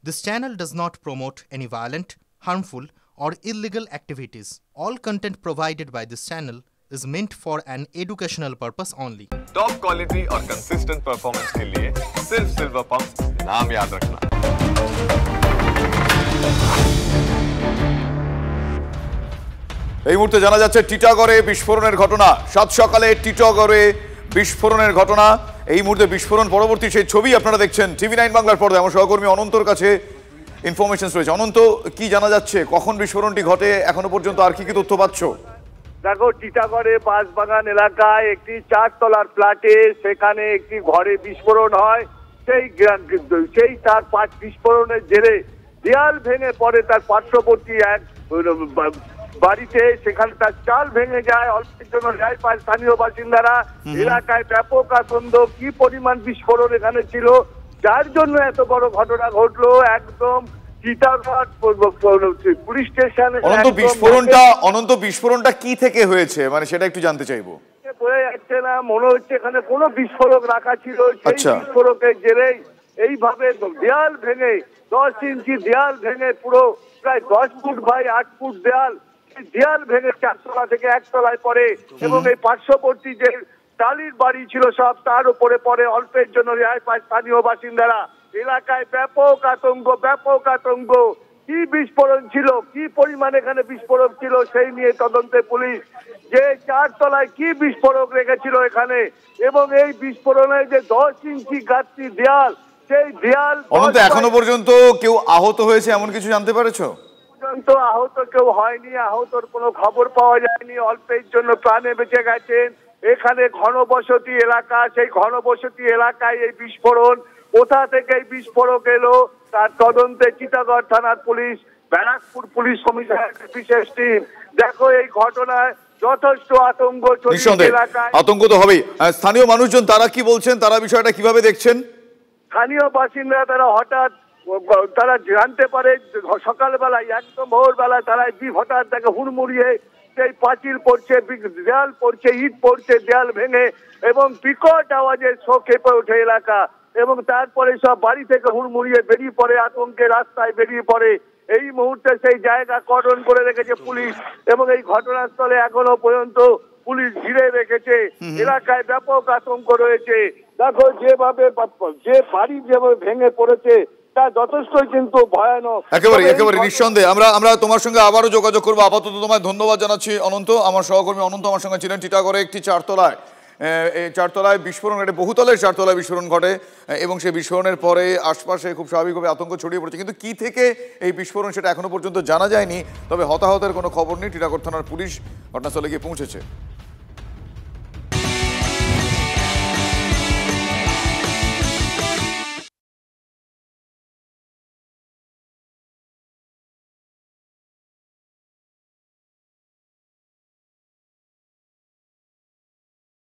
This channel does not promote any violent, harmful, or illegal activities. All content provided by this channel is meant for an educational purpose only. Top quality और consistent performance के लिए सिर्फ silver pump नाम याद रखना। এই মুহূর্তে জানা যাচ্ছে টিটাগড়ে বিস্ফোরণের ঘটনা। সাত সকালে টিটাগড়ে বিস্ফোরণের ঘটনা। এই মুহূর্তে বিস্ফোরণ পরবর্তী সেই ছবি আপনারা দেখছেন টিভি9 বাংলার পর্দায়। আমার সহকর্মী অনন্তর কাছে ইনফরমেশন রয়েছে। অনন্ত, কি জানা যাচ্ছে, কখন বিস্ফোরণটি ঘটে, এখনো পর্যন্ত আর কি কি তথ্য পাচ্ছ? দেখো, টিটাগড়ে বাঁশবাগান এলাকায় একটি 4 তলার ফ্ল্যাটে সেখানে একটি ঘরে বিস্ফোরণ হয়। সেই তার বিস্ফোরণের জেরে দেয়াল ভেঙে পড়ে তার পার্শ্ববর্তী এক বাড়িতে। সেখানে তার চাল ভেঙে যায়। অল্পের জন্য রেহাই পায় স্থানীয় বাসিন্দারা। এলাকায় ব্যাপক আতঙ্ক। কি পরিমাণ বিস্ফোরণ এখানে ছিল, যার জন্য এত বড় ঘটনা ঘটলো। একদম পুলিশ স্টেশন। অনন্ত, বিস্ফোরণটা কি থেকে হয়েছে, মানে সেটা একটু জানতে চাইবো। বোঝা যাচ্ছে না, মনে হচ্ছে এখানে কোনো বিস্ফোরক রাখা ছিল। সেই বিস্ফোরকের জেরেই এইভাবে দেয়াল ভেঙে 10 ইঞ্চি দেয়াল ভেঙে পুরো প্রায় 10 ফুট বাই 8 ফুট দেয়াল ভেঙে 4 তলা থেকে 1 তলায় পড়ে এবং এই পার্শ্ববর্তী যে টালির বাড়ি ছিল সব তার উপরে পড়ে। অল্পের জন্য রেহাই পায় স্থানীয় বাসিন্দারা। এলাকায় ব্যাপক আতঙ্ক। কি বিস্ফোরণ ছিল, কি পরিমাণ এখানে বিস্ফোরক ছিল সেই নিয়ে তদন্তে পুলিশ। যে 4 তলায় কি বিস্ফোরক রেখেছিল এখানে এবং এই বিস্ফোরণে যে 10 ইঞ্চি গাত্রী দেয়াল, সেই দেয়াল এখনো পর্যন্ত কেউ আহত হয়েছে এমন কিছু জানতে পেরেছো? আহত কেউ হয়নি। আহতর কোনো খবর পাওয়া যায়নি। অল্পের জন্য প্রাণে বেঁচে গেছেন। এখানে ঘনবসতি এলাকা, সেই ঘনবসতি এলাকায় এই বিস্ফোরণ। কোথা থেকে এই বিস্ফোরক এলো তার তদন্তে টিটাগড় থানার পুলিশ, ব্যারাকপুর পুলিশ কমিশনারের বিশেষ টিম। দেখো, এই ঘটনায় যথেষ্ট আতঙ্ক ছড়িয়েছে এলাকায়। আতঙ্ক তো হবেই। স্থানীয় মানুষজন তারা কি বলছেন, তারা বিষয়টা কিভাবে দেখছেন? স্থানীয় বাসিন্দারা তারা জানতে পারে সকালবেলায়, একদম ভোরবেলায় তারা হঠাৎ দেখে হুড়মুড়িয়ে সেই পাঁচিল পড়ছে, দেয়াল পড়ছে, ইট পড়ছে দেয়াল ভেঙে এবং বিকট আওয়াজে কেঁপে ওঠে এলাকা। এবং তারপরে সব বাড়ি থেকে হুড়মুড়িয়ে বেরিয়ে পড়ে, আতঙ্কে রাস্তায় বেরিয়ে পড়ে। এই মুহূর্তে সেই জায়গা কর্ডন করে রেখেছে পুলিশ এবং এই ঘটনাস্থলে এখনো পর্যন্ত পুলিশ ঘিরে রেখেছে। এলাকায় ব্যাপক আতঙ্ক রয়েছে। দেখো, যে বাড়ি যেভাবে ভেঙে পড়েছে তা যথেষ্টই কিন্তু ভয়ানক। একেবারে নিঃসন্দেহে। আমরা তোমার সঙ্গে আবারও যোগাযোগ করবো। আপাতত তোমায় ধন্যবাদ জানাচ্ছি অনন্ত। আমার সহকর্মী অনন্ত আমার সঙ্গে ছিলেন। টিটাগড়ে একটি 4 তলায় বিস্ফোরণ ঘটে, বহুতলের 4 তলায় বিস্ফোরণ ঘটে এবং সেই বিস্ফোরণের পরে আশপাশে খুব স্বাভাবিকভাবে আতঙ্ক ছড়িয়ে পড়েছে। কিন্তু কি থেকে এই বিস্ফোরণ সেটা এখনো পর্যন্ত জানা যায়নি। তবে হতাহতের কোনো খবর নেই। টিটাগড় থানার পুলিশ ঘটনাস্থলে গিয়ে পৌঁছেছে।